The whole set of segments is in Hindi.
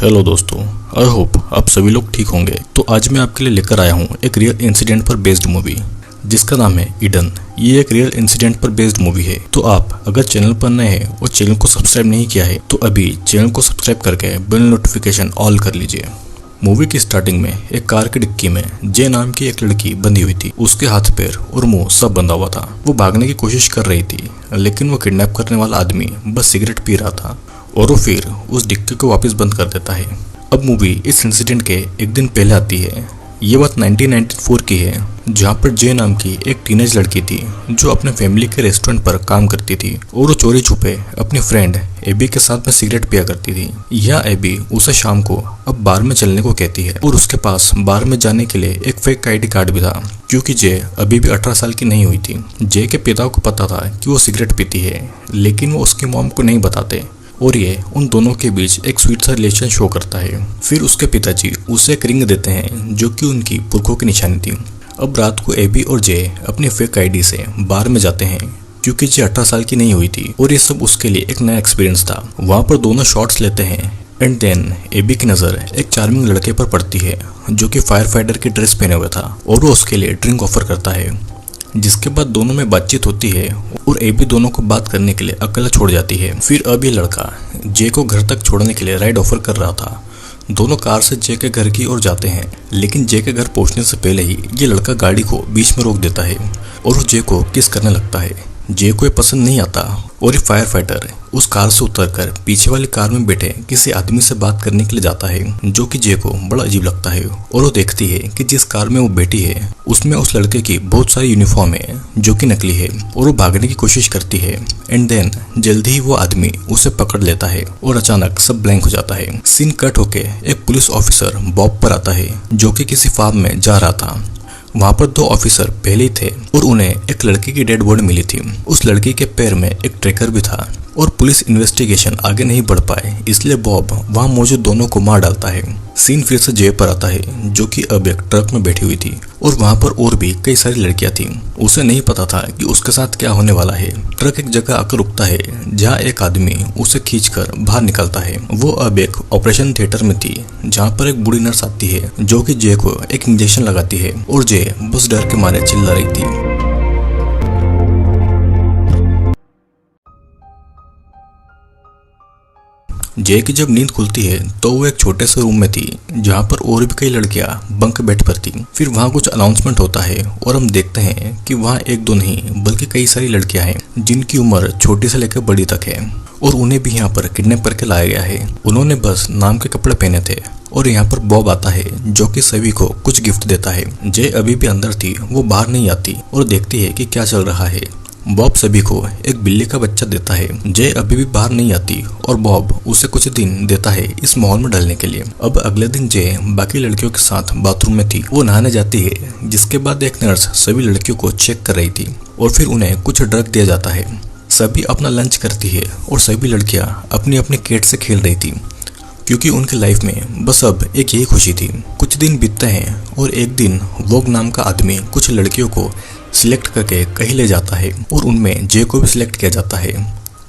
हेलो दोस्तों, आई होप आप सभी लोग ठीक होंगे। तो आज मैं आपके लिए लेकर आया हूँ एक रियल इंसिडेंट पर बेस्ड मूवी जिसका नाम है ईडन। ये एक रियल इंसिडेंट पर बेस्ड मूवी है। तो आप अगर चैनल पर नए हैं और चैनल को सब्सक्राइब नहीं किया है तो अभी चैनल को सब्सक्राइब करके बेल नोटिफिकेशन ऑल कर लीजिए। मूवी की स्टार्टिंग में एक कार की डिक्की में जे नाम की एक लड़की बंधी हुई थी। उसके हाथ पैर और मुंह सब बंधा हुआ था। वो भागने की कोशिश कर रही थी लेकिन वो किडनैप करने वाला आदमी बस सिगरेट पी रहा था और वो फिर उस डिक्की को वापस बंद कर देता है। अब मूवी इस इंसिडेंट के एक दिन पहले आती है। ये बात 1994 की है, जहाँ पर जे नाम की एक टीनेज लड़की थी जो अपने फैमिली के रेस्टोरेंट पर काम करती थी और वो चोरी छुपे अपनी फ्रेंड एबी के साथ में सिगरेट पिया करती थी। यह एबी उसे शाम को अब बार में चलने को कहती है और उसके पास बार में जाने के लिए एक फेक आईडी कार्ड भी था क्योंकि जे अभी भी 18 साल की नहीं हुई थी। जे के पिता को पता था कि वो सिगरेट पीती है लेकिन वो उसकी मॉम को नहीं बताते और ये उन दोनों के बीच एक स्वीट सा रिलेशन शो करता है। फिर उसके पिताजी उसे एक रिंग देते हैं जो कि उनकी पुरखों की निशानी थी। अब रात को एबी और जे अपनी फेक आईडी से बार में जाते हैं क्योंकि जे 18 साल की नहीं हुई थी और ये सब उसके लिए एक नया एक्सपीरियंस था। वहाँ पर दोनों शॉट्स लेते हैं एंड देन एबी की नज़र एक चार्मिंग लड़के पर पड़ती है जो कि फायर फाइटर की ड्रेस पहने हुए था और वो उसके लिए ड्रिंक ऑफर करता है, जिसके बाद दोनों में बातचीत होती है और एबी दोनों को बात करने के लिए अकेला छोड़ जाती है। फिर अब ये लड़का जे को घर तक छोड़ने के लिए राइड ऑफर कर रहा था। दोनों कार से जे के घर की ओर जाते हैं लेकिन जे के घर पहुंचने से पहले ही ये लड़का गाड़ी को बीच में रोक देता है और वो जे को किस करने लगता है। जे को ये पसंद नहीं आता और ये फायर फाइटर उस कार से उतरकर पीछे वाली कार में बैठे किसी आदमी से बात करने के लिए जाता है जो कि जे को बड़ा अजीब लगता है और वो देखती है कि जिस कार में वो बैठी है उसमें उस लड़के की बहुत सारी यूनिफॉर्म है जो कि नकली है और वो भागने की कोशिश करती है एंड देन जल्दी ही वो आदमी उसे पकड़ लेता है और अचानक सब ब्लैंक हो जाता है। सीन कट होके एक पुलिस ऑफिसर बॉब पर आता है जो कि किसी फार्म में जा रहा था। वहाँ पर दो ऑफिसर पहले ही थे और उन्हें एक लड़की की डेड बॉडी मिली थी। उस लड़की के पैर में एक ट्रैकर भी था और पुलिस इन्वेस्टिगेशन आगे नहीं बढ़ पाए इसलिए बॉब वहाँ मौजूद दोनों को मार डालता है। सीन फिर से जे पर आता है जो कि अब एक ट्रक में बैठी हुई थी और वहाँ पर और भी कई सारी लड़कियां थीं। उसे नहीं पता था कि उसके साथ क्या होने वाला है। ट्रक एक जगह आकर रुकता है जहाँ एक आदमी उसे खींचकर बाहर निकलता है। वो अब एक ऑपरेशन थिएटर में थी जहाँ पर एक बूढ़ी नर्स आती है जो कि जे को एक इंजेक्शन लगाती है और जे बस डर के मारे चिल्ला रही थी। जे की जब नींद खुलती है तो वो एक छोटे से रूम में थी जहाँ पर और भी कई लड़कियां बंक बेड पर थी। फिर वहाँ कुछ अनाउंसमेंट होता है और हम देखते हैं कि वहाँ एक दो नहीं बल्कि कई सारी लड़कियां हैं जिनकी उम्र छोटी से लेकर बड़ी तक है और उन्हें भी यहाँ पर किडनैप करके लाया गया है। उन्होंने बस नाम के कपड़े पहने थे और यहाँ पर बॉब आता है जो कि सभी को कुछ गिफ्ट देता है। जे अभी भी अंदर थी, वो बाहर नहीं आती और देखती है कि क्या चल रहा है। बॉब सभी को एक बिल्ली का बच्चा देता है। जे अभी भी बाहर नहीं आती और बॉब उसे कुछ दिन देता है इस माहौल में ढलने के लिए। अब अगले दिन जे बाकी लड़कियों के साथ बाथरूम में थी। वो नहाने जाती है जिसके बाद एक नर्स सभी लड़कियों को चेक कर रही थी और फिर उन्हें कुछ ड्रग दिया जाता है। सभी अपना लंच करती है और सभी लड़कियां अपनी अपनी कैट से खेल रही थी क्योंकि उनके लाइफ में बस अब एक यही खुशी थी। कुछ दिन बीतते हैं और एक दिन वोग नाम का आदमी कुछ लड़कियों को सिलेक्ट करके कहीं ले जाता है और उनमें जे को भी सिलेक्ट किया जाता है।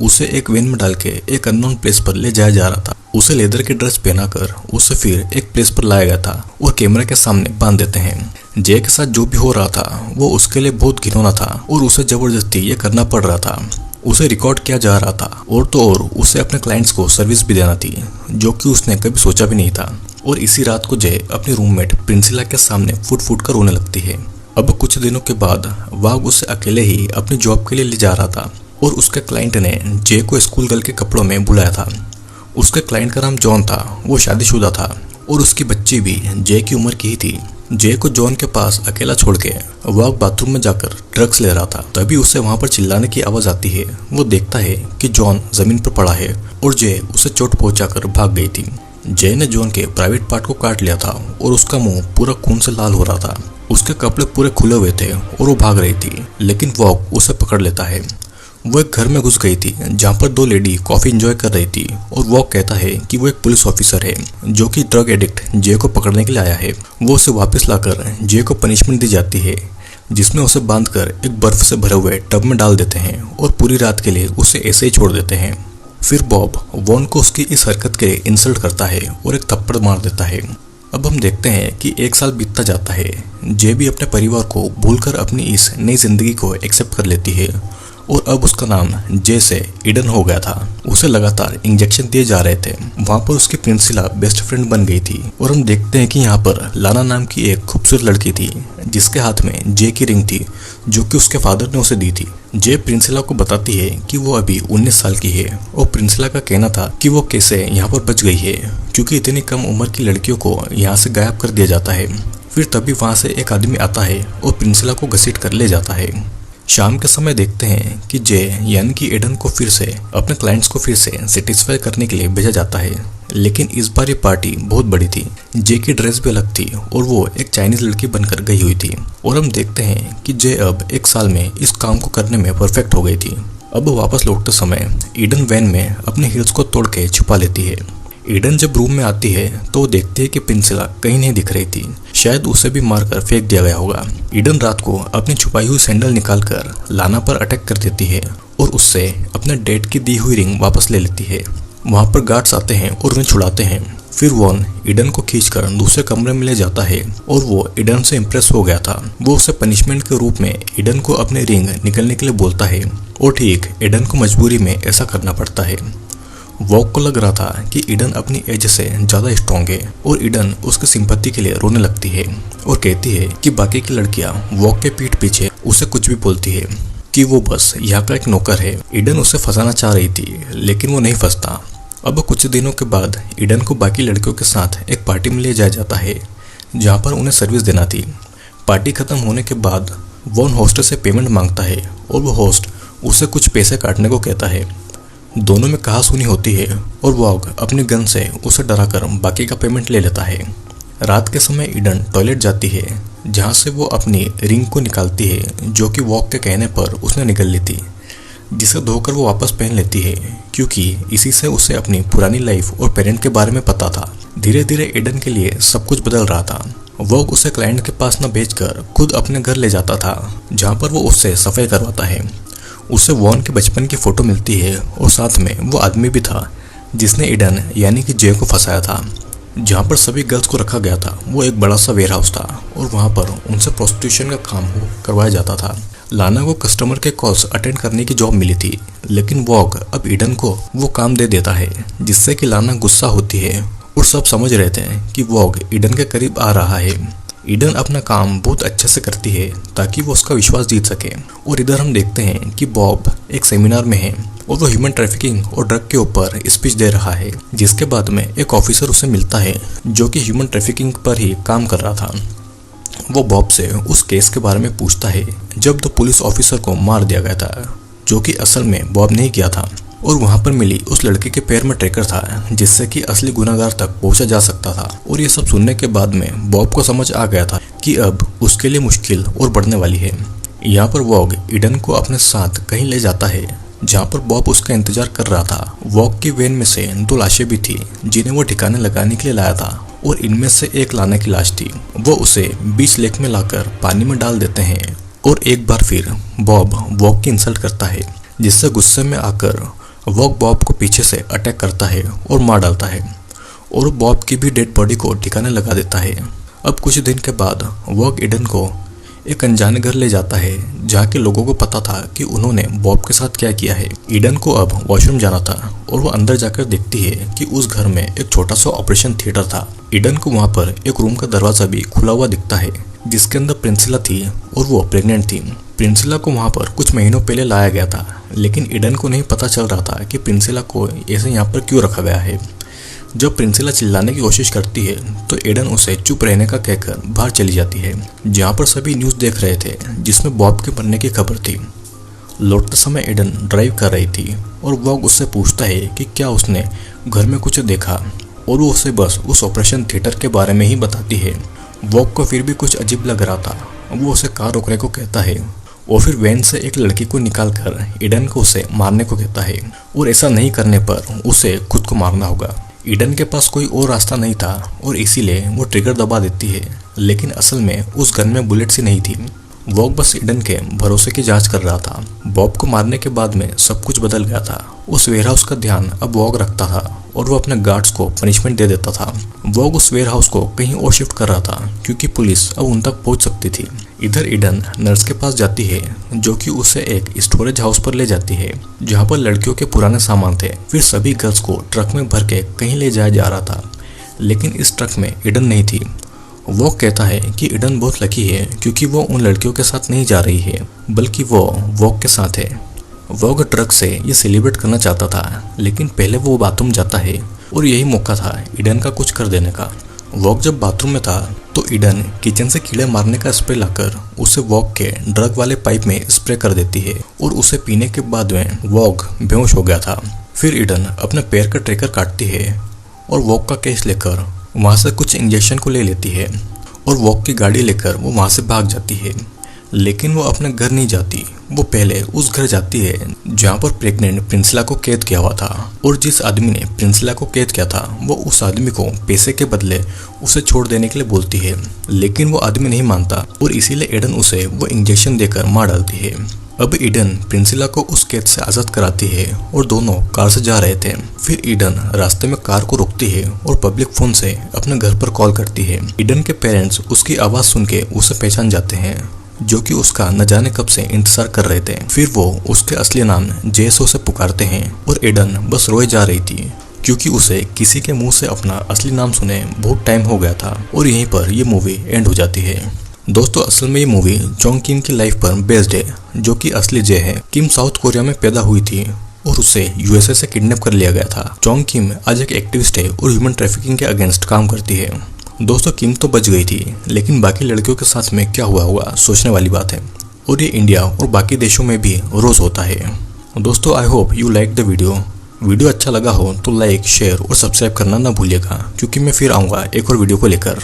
उसे एक वैन में डाल के एक अननोन प्लेस पर ले जाया जा रहा था। उसे लेदर की ड्रेस पहनाकर उसे फिर एक प्लेस पर लाया गया था और कैमरे के सामने बांध देते हैं। जे के साथ जो भी हो रहा था वो उसके लिए बहुत घिनौना था और उसे जबरदस्ती ये करना पड़ रहा था। उसे रिकॉर्ड किया जा रहा था और तो और उसे अपने क्लाइंट्स को सर्विस भी देना थी जो कि उसने कभी सोचा भी नहीं था। और इसी रात को जे अपनी रूममेट प्रिंसिला के सामने फुट फुट कर रोने लगती है। अब कुछ दिनों के बाद वाग उसे अकेले ही अपनी जॉब के लिए ले जा रहा था और उसके क्लाइंट ने जे को स्कूल गर्ल के कपड़ों में बुलाया था। उसके क्लाइंट का नाम जॉन था। वो शादीशुदा था और उसकी बच्ची भी जे की उम्र की ही थी। जे को जॉन के पास अकेला छोड़ के वाग बाथरूम में जाकर ड्रग्स ले रहा था। तभी उसे वहां पर चिल्लाने की आवाज आती है। वो देखता है कि जॉन जमीन पर पड़ा है और जे उसे चोट पहुंचाकर भाग गई थी। जे ने जॉन के प्राइवेट पार्ट को काट लिया था और उसका मुंह पूरा खून से लाल हो रहा था। उसके कपड़े पूरे खुले हुए थे और वो भाग रही थी लेकिन वॉग उसे पकड़ लेता है। वो एक घर में घुस गई थी जहाँ पर दो लेडी कॉफी एंजॉय कर रही थी और वॉग कहता है कि वो एक पुलिस ऑफिसर है जो कि ड्रग एडिक्ट जे को पकड़ने के लिए आया है। वो उसे वापस लाकर जे को पनिशमेंट दी जाती है जिसमें उसे बांधकर एक बर्फ से भरे हुए टब में डाल देते हैं और पूरी रात के लिए उसे ऐसे ही छोड़ देते हैं। फिर बॉब वॉन को उसकी इस हरकत के लिए इंसल्ट करता है और एक थप्पड़ मार देता है। अब हम देखते हैं कि 1 साल बीतता जाता है। जे भी अपने परिवार को भूलकर अपनी इस नई जिंदगी को एक्सेप्ट कर लेती है और अब उसका नाम जे से ईडन हो गया था। उसे लगातार इंजेक्शन दिए जा रहे थे। वहाँ पर उसकी प्रिंसिला बेस्ट फ्रेंड बन गई थी और हम देखते हैं कि यहाँ पर लाना नाम की एक खूबसूरत लड़की थी जिसके हाथ में जे की रिंग थी जो कि उसके फादर ने उसे दी थी। जे प्रिंसिला को बताती है कि वो अभी 19 साल की है और प्रिंसिला का कहना था कि वो कैसे यहाँ पर बच गई है क्योंकि इतनी कम उम्र की लड़कियों को यहाँ से गायब कर दिया जाता है। फिर तभी वहाँ से एक आदमी आता है और प्रिंसिला को घसीट कर ले जाता है। शाम के समय देखते हैं कि जे यानी कि एडन को फिर से अपने क्लाइंट्स को फिर से सेटिस्फाई करने के लिए भेजा जाता है, लेकिन इस बार ये पार्टी बहुत बड़ी थी। जे की ड्रेस भी अलग थी और वो एक चाइनीज लड़की बनकर गई हुई थी और हम देखते हैं कि जे अब 1 साल में इस काम को करने में परफेक्ट हो गई थी। अब वापस लौटते समय ईडन वैन में अपने हील्स को तोड़ के छुपा लेती है। ईडन जब रूम में आती है तो वो देखती है कि प्रिंसिला कहीं नहीं दिख रही थी, शायद उसे भी मारकर फेंक दिया गया होगा। ईडन रात को अपनी छुपाई हुई सैंडल निकालकर लाना पर अटैक कर देती है और उससे अपने डैड की दी हुई रिंग वापस ले लेती है। वहाँ पर गार्ड्स आते हैं और उन्हें छुड़ाते हैं। फिर वॉन ईडन को खींचकर दूसरे कमरे में ले जाता है और वो ईडन से इम्प्रेस हो गया था। वो उसे पनिशमेंट के रूप में ईडन को अपनी रिंग निकलने के लिए बोलता है और ठीक ईडन को मजबूरी में ऐसा करना पड़ता है। वॉक को लग रहा था कि ईडन अपनी एज से ज़्यादा स्ट्रॉन्ग है और ईडन उसकी सिंपैथी के लिए रोने लगती है और कहती है कि बाकी की लड़कियां वॉक के पीठ पीछे उसे कुछ भी बोलती है कि वो बस यहाँ का एक नौकर है। ईडन उसे फंसाना चाह रही थी लेकिन वो नहीं फंसता। अब कुछ दिनों के बाद ईडन को बाकी लड़कियों के साथ एक पार्टी में ले जाया जाता है जहाँ पर उन्हें सर्विस देना थी। पार्टी खत्म होने के बाद वॉन होस्ट से पेमेंट मांगता है और वो होस्ट उसे कुछ पैसे काटने को कहता है। दोनों में कहासुनी होती है और वॉग अपनी गन से उसे डराकर बाकी का पेमेंट ले लेता है। रात के समय ईडन टॉयलेट जाती है जहाँ से वो अपनी रिंग को निकालती है जो कि वॉग के कहने पर उसने निकल ली थी, जिसे धोकर वो वापस पहन लेती है क्योंकि इसी से उसे अपनी पुरानी लाइफ और पेरेंट के बारे में पता था। धीरे धीरे ईडन के लिए सब कुछ बदल रहा था। वॉग उसे क्लाइंट के पास न भेजकर खुद अपने घर ले जाता था जहाँ पर वो उससे सफाई करवाता है। उसे वॉन के बचपन की फोटो मिलती है और साथ में वो आदमी भी था जिसने ईडन यानी कि जे को फंसाया था। जहाँ पर सभी गर्ल्स को रखा गया था वो एक बड़ा सा वेयर हाउस था और वहाँ पर उनसे प्रोस्टिट्यूशन का काम करवाया जाता था। लाना को कस्टमर के कॉल्स अटेंड करने की जॉब मिली थी, लेकिन वॉग अब ईडन को वो काम दे देता है जिससे कि लाना गुस्सा होती है और सब समझ रहे थे कि वॉग ईडन के करीब आ रहा है। ईडन अपना काम बहुत अच्छे से करती है ताकि वो उसका विश्वास जीत सके। और इधर हम देखते हैं कि बॉब एक सेमिनार में है और वो ह्यूमन ट्रैफिकिंग और ड्रग के ऊपर स्पीच दे रहा है, जिसके बाद में एक ऑफिसर उसे मिलता है जो कि ह्यूमन ट्रैफिकिंग पर ही काम कर रहा था। वो बॉब से उस केस के बारे में पूछता है जब द पुलिस ऑफिसर को मार दिया गया था, जो कि असल में बॉब नहीं किया था। और वहाँ पर मिली उस लड़के के पैर में ट्रैकर था जिससे कि असली गुनाहगार तक पहुँचा जा सकता था। और ये सब सुनने के बाद में बॉब को समझ आ गया था कि अब उसके लिए मुश्किल और बढ़ने वाली है। यहाँ पर वॉग ईडन को अपने साथ कहीं ले जाता है जहाँ पर बॉब उसका इंतजार कर रहा था। वॉग की वैन में से 2 लाशें भी थी जिन्हें वो ठिकाने लगाने के लिए लाया था और इनमें से एक लाना की लाश थी। वो उसे बीच लेक में लाकर पानी में डाल देते हैं और एक बार फिर बॉब वॉग की इंसल्ट करता है, जिससे गुस्से में आकर वॉग बॉब को पीछे से अटैक करता है और मार डालता है और बॉब की भी डेड बॉडी को ठिकाने लगा देता है। अब कुछ दिन के बाद वॉग ईडन को एक अनजाने घर ले जाता है जहाँ के लोगों को पता था कि उन्होंने बॉब के साथ क्या किया है। ईडन को अब वॉशरूम जाना था और वो अंदर जाकर देखती है कि उस घर में एक छोटा सा ऑपरेशन थिएटर था। ईडन को वहाँ पर एक रूम का दरवाजा भी खुला हुआ दिखता है जिसके अंदर प्रिंसिला थी और वो प्रेग्नेंट थी। प्रिंसिला को वहाँ पर कुछ महीनों पहले लाया गया था, लेकिन ईडन को नहीं पता चल रहा था कि प्रिंसिला को ऐसे यहाँ पर क्यों रखा गया है। जब प्रिंसिला चिल्लाने की कोशिश करती है तो ईडन उसे चुप रहने का कहकर बाहर चली जाती है, जहाँ पर सभी न्यूज़ देख रहे थे जिसमें बॉब के मरने की खबर थी। लौटते समय ईडन ड्राइव कर रही थी और वॉग उससे पूछता है कि क्या उसने घर में कुछ देखा और वो उसे बस उस ऑपरेशन थिएटर के बारे में ही बताती है। वॉग को फिर भी कुछ अजीब लग रहा था। वो उसे कार रोकने को कहता है और फिर वैन से एक लड़की को निकालकर ईडन को उसे मारने को कहता है और ऐसा नहीं करने पर उसे खुद को मारना होगा। ईडन के पास कोई और रास्ता नहीं था और इसीलिए वो ट्रिगर दबा देती है, लेकिन असल में उस गन में बुलेट्स ही नहीं थी। वॉग बस ईडन के भरोसे की जांच कर रहा था। बॉब को मारने के बाद में सब कुछ बदल गया था उस वेयरहाउस का ध्यान अब वॉग रखता था और वो अपने गार्ड्स को पनिशमेंट दे देता था। वॉग उस वेयरहाउस को कहीं और शिफ्ट कर रहा था क्योंकि पुलिस अब उन तक पहुंच सकती थी। इधर ईडन नर्स के पास जाती है जो कि उसे एक स्टोरेज हाउस पर ले जाती है जहां पर लड़कियों के पुराने सामान थे। फिर सभी गर्ल्स को ट्रक में भर के कहीं ले जाया जा रहा था, लेकिन इस ट्रक में ईडन नहीं थी। वॉग कहता है कि ईडन बहुत लकी है क्योंकि वो उन लड़कियों के साथ नहीं जा रही है बल्कि वो वॉग के साथ है। वॉग ट्रक से ये सेलिब्रेट करना चाहता था, लेकिन पहले वो बाथरूम जाता है और यही मौका था ईडन का कुछ कर देने का। वॉग जब बाथरूम में था तो ईडन किचन से कीड़े मारने का स्प्रे लाकर उसे वॉग के ड्रग वाले पाइप में स्प्रे कर देती है और उसे पीने के बाद में वॉग बेहोश हो गया था। फिर ईडन अपने पैर का ट्रैकर काटती है और वॉग का केस लेकर वहाँ से कुछ इंजेक्शन को ले लेती है और वॉग की गाड़ी लेकर वो वहाँ से भाग जाती है। लेकिन वो अपने घर नहीं जाती, वो पहले उस घर जाती है जहाँ पर प्रेग्नेंट प्रिंसिला को कैद किया हुआ था और जिस आदमी ने प्रिंसिला को कैद किया था वो उस आदमी को पैसे के बदले उसे छोड़ देने के लिए बोलती है, लेकिन वो आदमी नहीं मानता और इसीलिए ईडन उसे वो इंजेक्शन देकर मार डालती है। अब ईडन प्रिंसिला को उस कैद से आज़ाद कराती है और दोनों कार से जा रहे थे। फिर ईडन रास्ते में कार को रोकती है और पब्लिक फोन से अपने घर पर कॉल करती है। ईडन के पेरेंट्स उसकी आवाज़ सुन के उसे पहचान जाते हैं जो कि उसका न जाने कब से इंतजार कर रहे थे। फिर वो उसके असली नाम जेसो से पुकारते हैं और ईडन बस रोए जा रही थी क्योंकि उसे किसी के मुंह से अपना असली नाम सुने बहुत टाइम हो गया था। और यहीं पर ये मूवी एंड हो जाती है। दोस्तों, असल में ये मूवी जोंग किम की लाइफ पर बेस्ड है जो कि असली जे है। किम साउथ कोरिया में पैदा हुई थी और उसे यूएसए से किडनैप कर लिया गया था। जोंग किम आज एक एक्टिविस्ट है और ह्यूमन ट्रैफिकिंग के अगेंस्ट काम करती है। दोस्तों, किम तो बच गई थी, लेकिन बाकी लड़कियों के साथ में क्या हुआ होगा सोचने वाली बात है और ये इंडिया और बाकी देशों में भी रोज होता है। दोस्तों, I hope you like the video अच्छा लगा हो तो लाइक, शेयर और सब्सक्राइब करना ना भूलिएगा क्योंकि मैं फिर आऊँगा एक और वीडियो को लेकर।